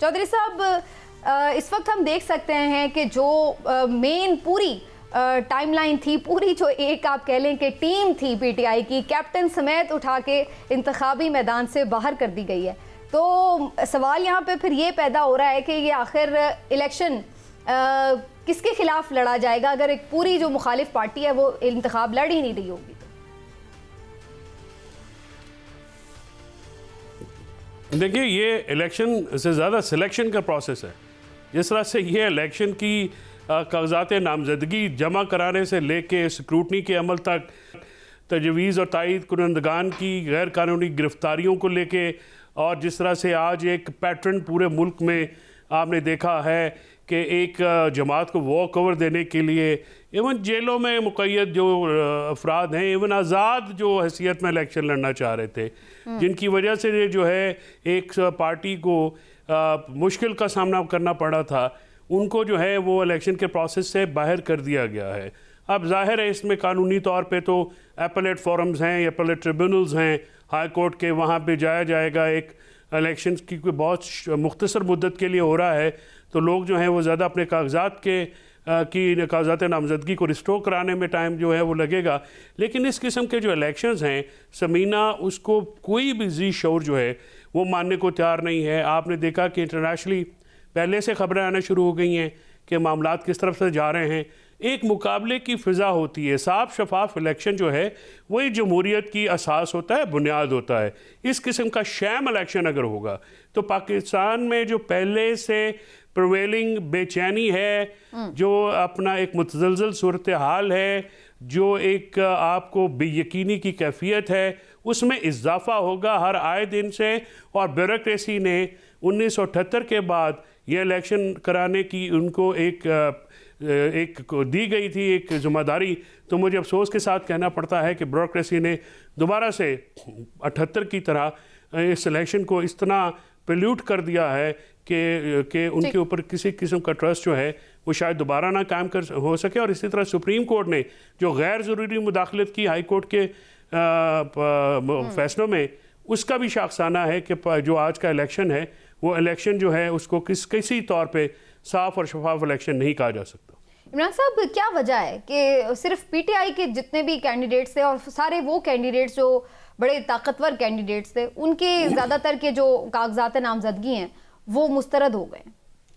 चौधरी साहब, इस वक्त हम देख सकते हैं कि जो मेन पूरी टाइमलाइन थी, पूरी जो एक आप कह लें कि टीम थी पीटीआई की, कैप्टन समेत उठा के इंतखाबी मैदान से बाहर कर दी गई है। तो सवाल यहाँ पे फिर ये पैदा हो रहा है कि ये आखिर इलेक्शन किसके खिलाफ लड़ा जाएगा अगर एक पूरी जो मुखालिफ पार्टी है वो इंतखाब लड़ ही नहीं रही होगी। देखिए, ये इलेक्शन से ज़्यादा सिलेक्शन का प्रोसेस है। जिस तरह से ये इलेक्शन की कागजात नामजदगी जमा कराने से लेके स्क्रूटनी के अमल तक, तजवीज़ और तायद कुनंदगान की गैर कानूनी गिरफ्तारियों को लेके, और जिस तरह से आज एक पैटर्न पूरे मुल्क में आपने देखा है कि एक जमात को वॉक ओवर देने के लिए इवन जेलों में मुक़य्यद जो अफराद हैं, इवन आज़ाद जो हैसियत में इलेक्शन लड़ना चाह रहे थे, जिनकी वजह से जो है एक पार्टी को मुश्किल का सामना करना पड़ा था, उनको जो है वो इलेक्शन के प्रोसेस से बाहर कर दिया गया है। अब जाहिर है इसमें कानूनी तौर पे तो एपेलेट फोरम्स हैं या एपेलेट ट्रिब्यूनल्स हैं हाई कोर्ट के, वहाँ पे जाया जाएगा। एक इलेक्शन की कोई बहुत मुख्तसर मुद्दत के लिए हो रहा है, तो लोग जो हैं वो ज़्यादा अपने कागजात की कागजात नामजदगी को रिस्टोर कराने में टाइम जो है वो लगेगा। लेकिन इस किस्म के जो इलेक्शंस हैं समीना, उसको कोई भी जी शऊर जो है वो मानने को तैयार नहीं है। आपने देखा कि इंटरनेशनली पहले से खबरें आना शुरू हो गई हैं कि मामलात किस तरफ से जा रहे हैं। एक मुकाबले की फ़िज़ा होती है। साफ शफाफ इलेक्शन जो है वही जमहूरियत की असास होता है, बुनियाद होता है। इस किस्म का शैम इलेक्शन अगर होगा तो पाकिस्तान में जो पहले से प्रिवेलिंग बेचैनी है, जो अपना एक मुतज़लज़ल सूरत हाल है, जो एक आपको बेयकीनी की कैफियत है, उसमें इजाफा होगा हर आए दिन से। और ब्यूरोक्रेसी ने 1978 के बाद ये इलेक्शन कराने की उनको एक दी गई थी एक जिम्मेदारी, तो मुझे अफसोस के साथ कहना पड़ता है कि ब्यूरोक्रेसी ने दोबारा से 78 की तरह इस इलेक्शन को इस तरह पोल्यूट कर दिया है कि उनके ऊपर किसी किस्म का ट्रस्ट जो है वो शायद दोबारा ना कायम कर हो सके। और इसी तरह सुप्रीम कोर्ट ने जो गैर ज़रूरी मुदाखलत की हाई कोर्ट के फैसलों में, उसका भी शाखसाना है कि जो आज का इलेक्शन है वो इलेक्शन जो है उसको किसी तौर पे साफ और शफाफ इलेक्शन नहीं कहा जा सकता। इमरान साहब, क्या वजह है कि सिर्फ पीटीआई के जितने भी कैंडिडेट्स थे और सारे वो कैंडिडेट्स जो बड़े ताकतवर कैंडिडेट्स थे, उनके ज़्यादातर के जो कागजात नामजदगी हैं वो मुस्तरद हो गए?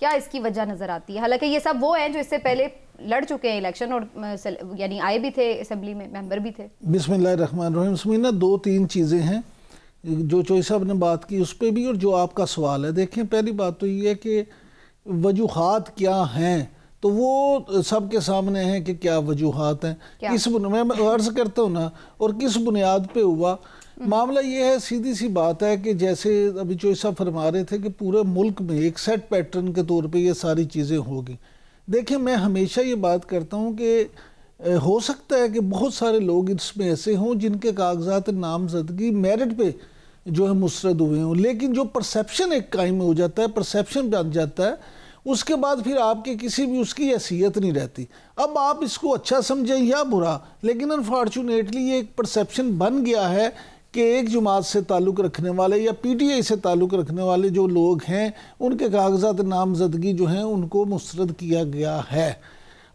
क्या इसकी वजह नज़र आती है? हालांकि ये सब वो हैं जो इससे पहले लड़ चुके हैं इलेक्शन और यानी आए भी थे, असेंबली में मेंबर भी थे। बिस्मिल्लाहिर्रहमानिर्रहीम। समीना, 2-3 चीज़ें हैं जो चौधरी साहब ने बात की उस पर भी और जो आपका सवाल है। देखें, पहली बात तो ये है कि वजूहात क्या हैं, तो वो सबके सामने है कि क्या वजूहात हैं, किस मैं अर्ज़ करता हूँ ना, और किस बुनियाद पे हुआ। मामला ये है, सीधी सी बात है कि जैसे अभी चौधरी साहब फरमा रहे थे कि पूरे मुल्क में एक सेट पैटर्न के तौर पे ये सारी चीज़ें होगी। देखिए, मैं हमेशा ये बात करता हूँ कि हो सकता है कि बहुत सारे लोग इसमें ऐसे हों जिनके कागजात नामजदगी मेरिट पे जो है मुस्तरद हुए हों, लेकिन जो परसेप्शन एक कायम हो जाता है, परसेप्शन बन जाता है, उसके बाद फिर आपके किसी भी उसकी हैसियत नहीं रहती। अब आप इसको अच्छा समझें या बुरा, लेकिन अनफॉर्चुनेटली ये एक परसेप्शन बन गया है कि एक जमात से ताल्लुक़ रखने वाले या पीटीआई से ताल्लुक़ रखने वाले जो लोग हैं उनके कागजात नामजदगी जो हैं उनको मुस्तरद किया गया है।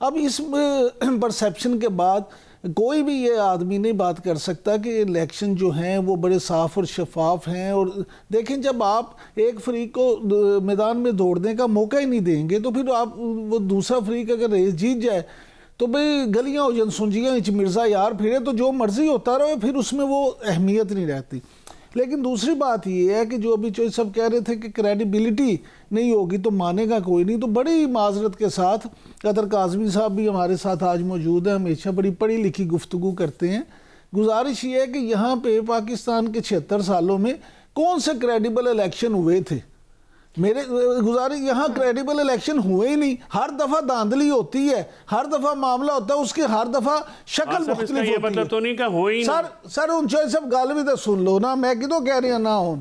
अब इस परसेप्शन के बाद कोई भी ये आदमी नहीं बात कर सकता कि इलेक्शन जो हैं वो बड़े साफ़ और शफाफ हैं। और देखें, जब आप एक फरीक को मैदान में दौड़ने का मौका ही नहीं देंगे तो फिर आप वो दूसरा फरीक अगर रेस जीत जाए तो भाई गलियाँ हो जनसुंजियाँ मिर्ज़ा यार फिरे तो जो मर्ज़ी होता रहे, फिर उसमें वो अहमियत नहीं रहती। लेकिन दूसरी बात ये है कि जो अभी चौधरी साहब कह रहे थे कि क्रेडिबिलिटी नहीं होगी तो मानेगा कोई नहीं, तो बड़ी माजरत के साथ कदर काज़मी साहब भी हमारे साथ आज मौजूद हैं, हमेशा बड़ी पढ़ी लिखी गुफ्तगू करते हैं। गुजारिश ये है कि यहाँ पे पाकिस्तान के 76 सालों में कौन से क्रेडिबल इलेक्शन हुए थे? मेरे गुजारिश, यहाँ क्रेडिबल इलेक्शन हुए ही नहीं। हर दफ़ा धांधली होती है, हर दफ़ा मामला होता है, उसके हर दफ़ा शक्ल मुख्तलिफ होती है। मतलब तो नहीं का हो ही सर उन सब गाल भी तो सुन लो ना, मैं क्यों कह रही हूँ ना हो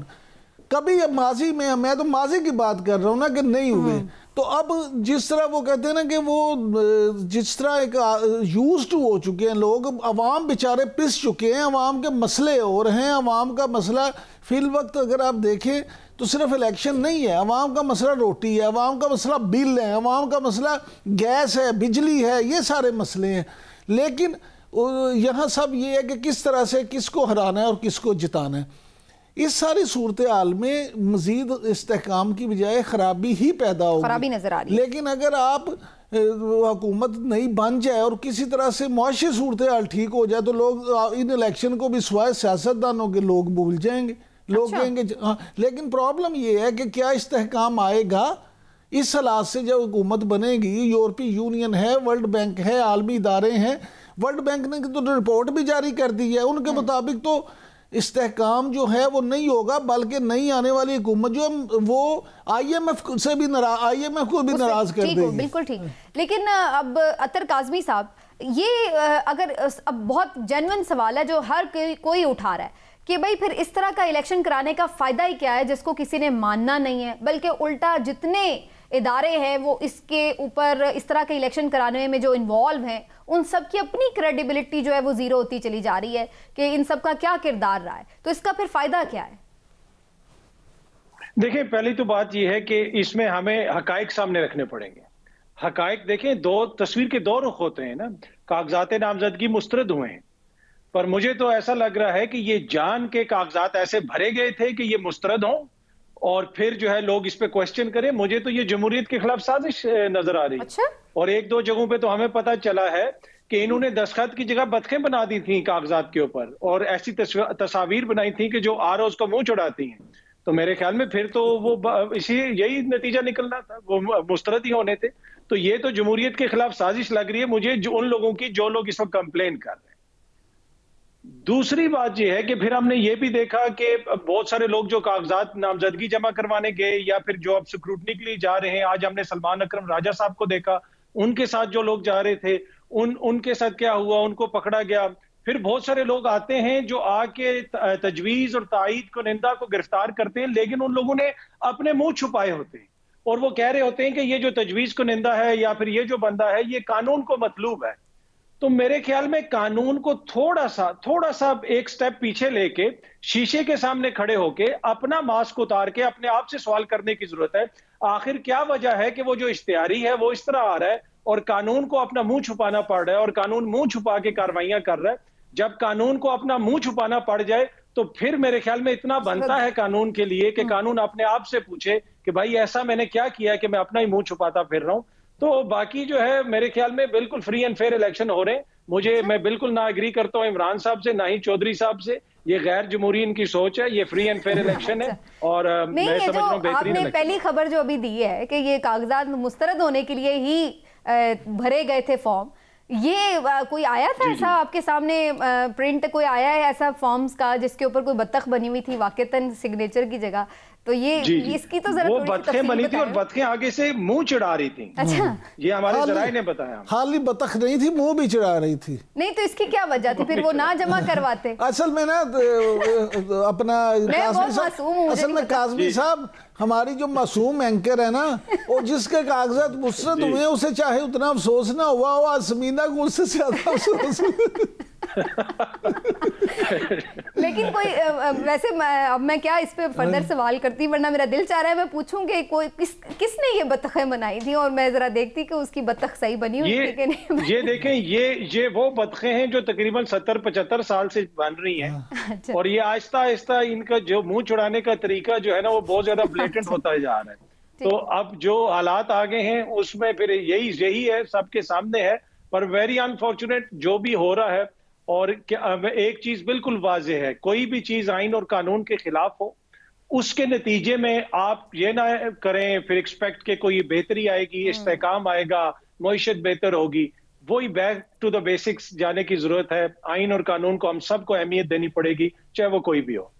कभी माजी में, मैं तो माजी की बात कर रहा हूँ ना कि नहीं हुए। तो अब जिस तरह वो कहते हैं ना कि वो जिस तरह एक यूज्ड हो चुके हैं लोग, अवाम बेचारे पिस चुके हैं, अवाम के मसले और हैं। अवाम का मसला फिल वक्त अगर आप देखें तो सिर्फ इलेक्शन नहीं है, अवाम का मसला रोटी है, अवाम का मसला बिल है, अवाम का मसला गैस है, बिजली है, ये सारे मसले हैं। लेकिन यहाँ सब ये है कि किस तरह से किसको हराना है और किसको जिताना है। इस सारी सूरत हाल में मजीद इस्तेहकाम की बजाय खराबी ही पैदा होगी, खराबी नजर आ रही है। लेकिन अगर आप हुकूमत नहीं बन जाए और किसी तरह से मुआशी सूरत हाल ठीक हो जाए तो लोग इन इलेक्शन को भी सिवाय सियासतदानों के लोग भूल जाएंगे। लोग कहेंगे हाँ, लेकिन प्रॉब्लम ये है कि क्या इस्तेहकाम आएगा इस हालात से जब हुकूमत बनेगी। यूरोपीय यूनियन है, वर्ल्ड बैंक है, आलमी इदारे हैं। वर्ल्ड बैंक ने तो रिपोर्ट भी जारी कर दी है, उनके मुताबिक तो इस्तेहकाम जो है वो नहीं होगा, बल्कि नई आने वाली हुकूमत जो वो IMF से भी IMF को भी नाराज कर देगी। बिल्कुल ठीक। लेकिन अब अतर काज़मी साहब, ये अगर अब बहुत जेन्युइन सवाल है जो हर कोई उठा रहा है कि भाई फिर इस तरह का इलेक्शन कराने का फ़ायदा ही क्या है जिसको किसी ने मानना नहीं है, बल्कि उल्टा जितने इदारे हैं वो इसके ऊपर इस तरह के इलेक्शन कराने में जो इन्वॉल्व हैं उन सब की अपनी क्रेडिबिलिटी जो है वो ज़ीरो होती चली जा रही है कि इन सब का क्या किरदार रहा है। तो इसका फिर फ़ायदा क्या है? देखिए, पहली तो बात यह है कि इसमें हमें हकाइक सामने रखने पड़ेंगे। हकाइक देखें, दो तस्वीर के दो रुख होते हैं ना। कागजात नामजदगी मुस्तरद हुए हैं, पर मुझे तो ऐसा लग रहा है कि ये जान के कागजात ऐसे भरे गए थे कि ये मुस्तरद हों और फिर जो है लोग इस पे क्वेश्चन करें। मुझे तो ये जमहूरियत के खिलाफ साजिश नजर आ रही है। अच्छा? और एक दो जगहों पे तो हमें पता चला है कि इन्होंने दस्तखत की जगह बतखें बना दी थी कागजात के ऊपर और ऐसी तस्वीर बनाई थी कि जो ROs को मुंह चढ़ाती हैं। तो मेरे ख्याल में फिर तो वो यही नतीजा निकलना था, वो मुस्तरद ही होने थे। तो ये तो जमहूरियत के खिलाफ साजिश लग रही है मुझे, उन लोगों की जो लोग इस वक्त कंप्लेन कर रहे हैं। दूसरी बात यह है कि फिर हमने ये भी देखा कि बहुत सारे लोग जो कागजात नामजदगी जमा करवाने गए या फिर जो अब स्क्रूटनी के लिए जा रहे हैं, आज हमने सलमान अकरम राजा साहब को देखा, उनके साथ जो लोग जा रहे थे उनके साथ क्या हुआ, उनको पकड़ा गया। फिर बहुत सारे लोग आते हैं जो आके तजवीज और तायीद कुनिंदा को गिरफ्तार करते हैं, लेकिन उन लोगों ने अपने मुंह छुपाए होते हैं और वो कह रहे होते हैं कि ये जो तजवीज कुनिंदा है या फिर ये जो बंदा है ये कानून को मतलूब है। तो मेरे ख्याल में कानून को थोड़ा सा एक स्टेप पीछे लेके शीशे के सामने खड़े होके अपना मास्क उतार के अपने आप से सवाल करने की जरूरत है। आखिर क्या वजह है कि वो जो इश्तिहारी है वो इस तरह आ रहा है और कानून को अपना मुंह छुपाना पड़ रहा है और कानून मुंह छुपा के कार्रवाइयां कर रहा है। जब कानून को अपना मुंह छुपाना पड़ जाए तो फिर मेरे ख्याल में इतना बनता है कानून के लिए कि कानून अपने आप से पूछे कि भाई ऐसा मैंने क्या किया है कि मैं अपना ही मुंह छुपाता फिर रहा हूं। तो बाकी जो है मेरे ख्याल में बिल्कुल फ्री एंड फेयर इलेक्शन हो रहे हैं। मैं बिल्कुल ना एग्री करता हूं इमरान साहब से, ना ही चौधरी साहब से। ये गैर जमहूरी इनकी सोच है, ये फ्री एंड फेयर इलेक्शन है और मैं समझ रहा हूं बेहतरीन। आपने पहली खबर जो अभी दी है कि ये कागजात मुस्तरद होने के लिए ही भरे गए थे फॉर्म, ये कोई आया था ऐसा आपके सामने प्रिंट कोई आया है ऐसा फॉर्म्स का जिसके ऊपर कोई बत्तख बनी हुई थी वाकईतन सिग्नेचर की जगह? तो ये इसकी तो जरा वो बतखें बनी थी और बतखें आगे से मुंह चिढ़ा रही थी। अच्छा, ये हमारे जराए ने बताया। खाली बतख नहीं थी, मुंह भी चिढ़ा रही थी। नहीं तो इसकी क्या वजह थी फिर वो ना जमा करवाते? असल में ना अपना काज़मी साहब हमारी जो मासूम एंकर है ना, और जिसके कागजात मुस्तरद हुए उसे चाहे उतना अफसोस ना हुआ हो, आज समीना को उससे ज्यादा अफसोस। लेकिन कोई वैसे अब मैं क्या इस पे फर्दर सवाल करती, वरना मेरा दिल चाह रहा है मैं पूछूं कि कोई किसने ये बतखें बनाई थी और मैं जरा देखती कि उसकी बतख सही बनी हुई थी कि नहीं। ये देखें, ये वो बतखें हैं जो तकरीबन 70-75 साल से बन रही हैं। अच्छा। और ये आहिस्ता आहिस्ता इनका जो मुंह छुड़ाने का तरीका जो है ना वो बहुत ज्यादा ब्लेटेंट होता जा रहा है। तो अब जो हालात आ गए हैं उसमें फिर यही है, सबके सामने है। पर वेरी अनफॉर्चुनेट जो भी हो रहा है। और एक चीज बिल्कुल वाज़ेह है, कोई भी चीज आइन और कानून के खिलाफ हो उसके नतीजे में आप ये ना करें फिर एक्सपेक्ट के कोई बेहतरी आएगी, इस्तेहकाम आएगा, मईशत बेहतर होगी। वही बैक टू द बेसिक्स जाने की जरूरत है। आइन और कानून को हम सबको अहमियत देनी पड़ेगी, चाहे वो कोई भी हो।